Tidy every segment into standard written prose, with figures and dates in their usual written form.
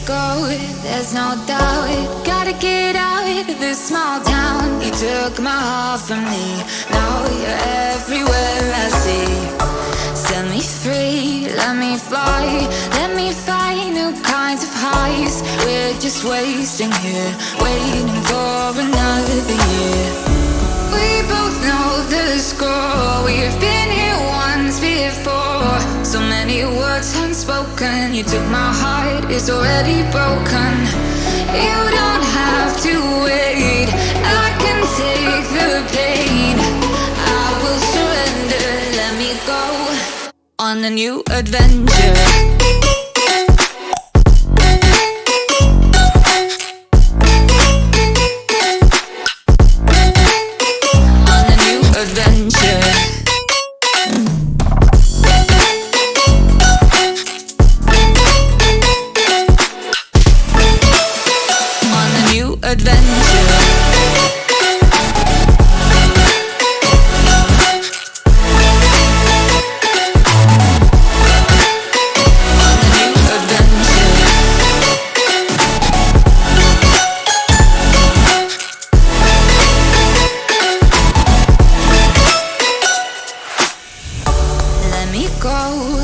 go, there's no doubt. Gotta get out of this small town. You took my heart from me, now you're everywhere I see. Set me free, let me fly, let me find new kinds of highs. We're just wasting here, waiting for another year. We both know the score, we've been here once before. So many words unspoken, you took my heart, it's already broken. You don't have to wait, I can take the pain. I will surrender, let me go on a new adventure.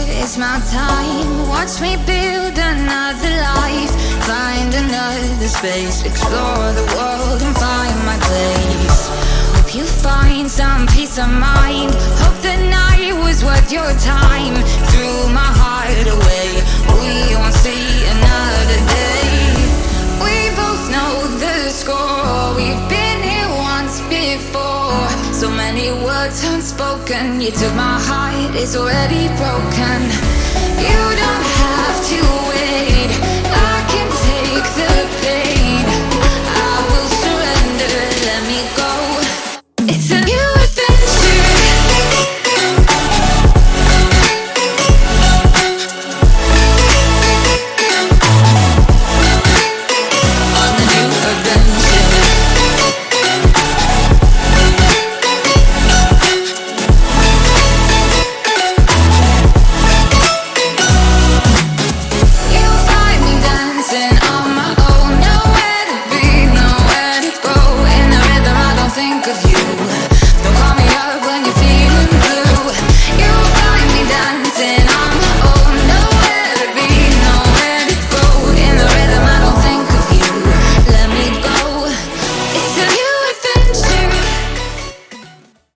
It's my time, watch me build another life. Find another space, explore the world and find my place. Hope you find some peace of mind. Hope the night was worth your time. Threw my heart away, we won't see another day. We both know the score, we've been here once before. So many words unspoken, you took my heart, it's already broken. You don't have